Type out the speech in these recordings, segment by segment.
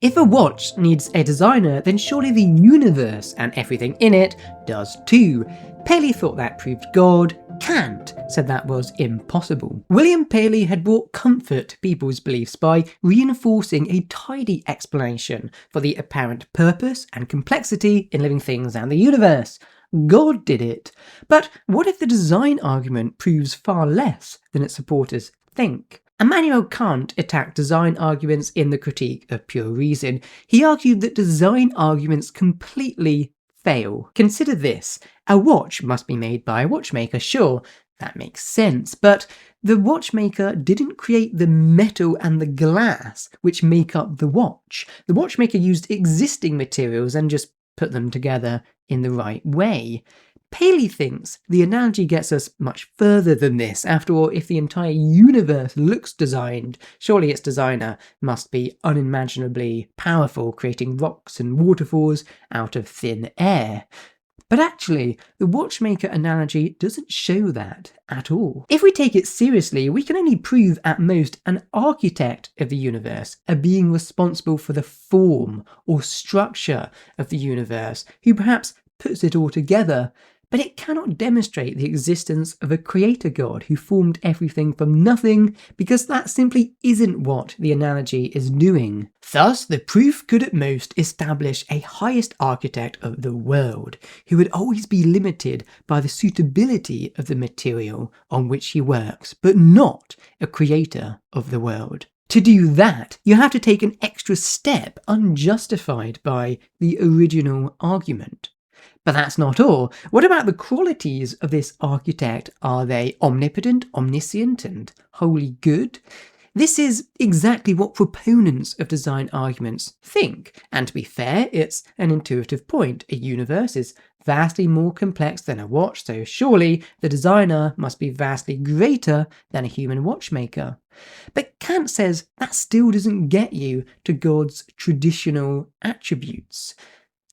If a watch needs a designer, then surely the universe and everything in it does too. Paley thought that proved God. Kant said that was impossible. William Paley had brought comfort to people's beliefs by reinforcing a tidy explanation for the apparent purpose and complexity in living things and the universe. God did it. But what if the design argument proves far less than its supporters think? Immanuel Kant attacked design arguments in the Critique of Pure Reason. He argued that design arguments completely fail. Consider this. A watch must be made by a watchmaker, sure, that makes sense, but the watchmaker didn't create the metal and the glass which make up the watch. The watchmaker used existing materials and just put them together in the right way. Paley thinks the analogy gets us much further than this. After all, if the entire universe looks designed, surely its designer must be unimaginably powerful, creating rocks and waterfalls out of thin air. But actually, the watchmaker analogy doesn't show that at all. If we take it seriously, we can only prove at most an architect of the universe, a being responsible for the form or structure of the universe, who perhaps puts it all together. But it cannot demonstrate the existence of a creator God who formed everything from nothing, because that simply isn't what the analogy is doing. Thus, the proof could at most establish a highest architect of the world, who would always be limited by the suitability of the material on which he works, but not a creator of the world. To do that, you have to take an extra step unjustified by the original argument. But that's not all. What about the qualities of this architect? Are they omnipotent, omniscient, and wholly good? This is exactly what proponents of design arguments think. And to be fair, it's an intuitive point. A universe is vastly more complex than a watch, so surely the designer must be vastly greater than a human watchmaker. But Kant says that still doesn't get you to God's traditional attributes.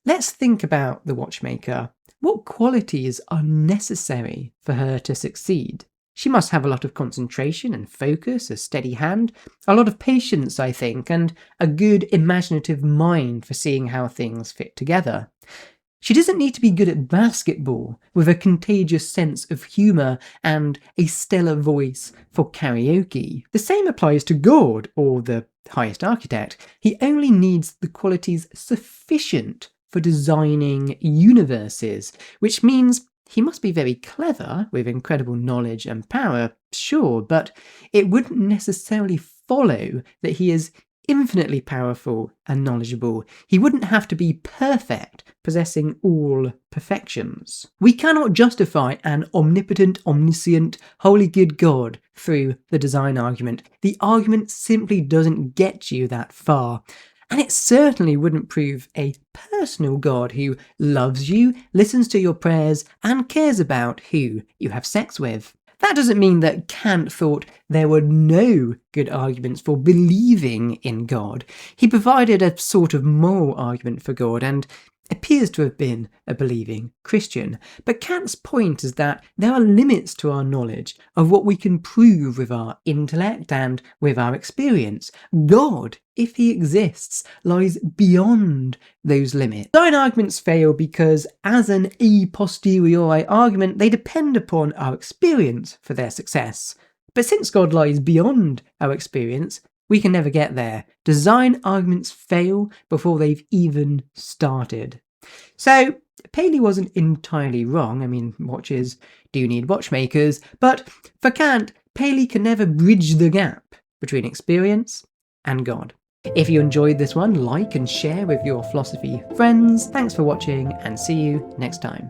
Let's think about the watchmaker. What qualities are necessary for her to succeed? She must have a lot of concentration and focus, a steady hand, a lot of patience, I think, and a good imaginative mind for seeing how things fit together. She doesn't need to be good at basketball, with a contagious sense of humour and a stellar voice for karaoke. The same applies to God, or the highest architect. He only needs the qualities sufficient for designing universes, which means he must be very clever, with incredible knowledge and power, sure, but it wouldn't necessarily follow that he is infinitely powerful and knowledgeable. He wouldn't have to be perfect, possessing all perfections. We cannot justify an omnipotent, omniscient, wholly good God through the design argument. The argument simply doesn't get you that far. And it certainly wouldn't prove a personal God who loves you, listens to your prayers, and cares about who you have sex with. That doesn't mean that Kant thought there were no good arguments for believing in God. He provided a sort of moral argument for God and appears to have been a believing Christian. But Kant's point is that there are limits to our knowledge of what we can prove with our intellect and with our experience. God, if he exists, lies beyond those limits. Design arguments fail because, as an a posteriori argument, they depend upon our experience for their success. But since God lies beyond our experience, we can never get there. Design arguments fail before they've even started. So, Paley wasn't entirely wrong. I mean, watches do need watchmakers, but for Kant, Paley can never bridge the gap between experience and God. If you enjoyed this one, like and share with your philosophy friends. Thanks for watching, and see you next time.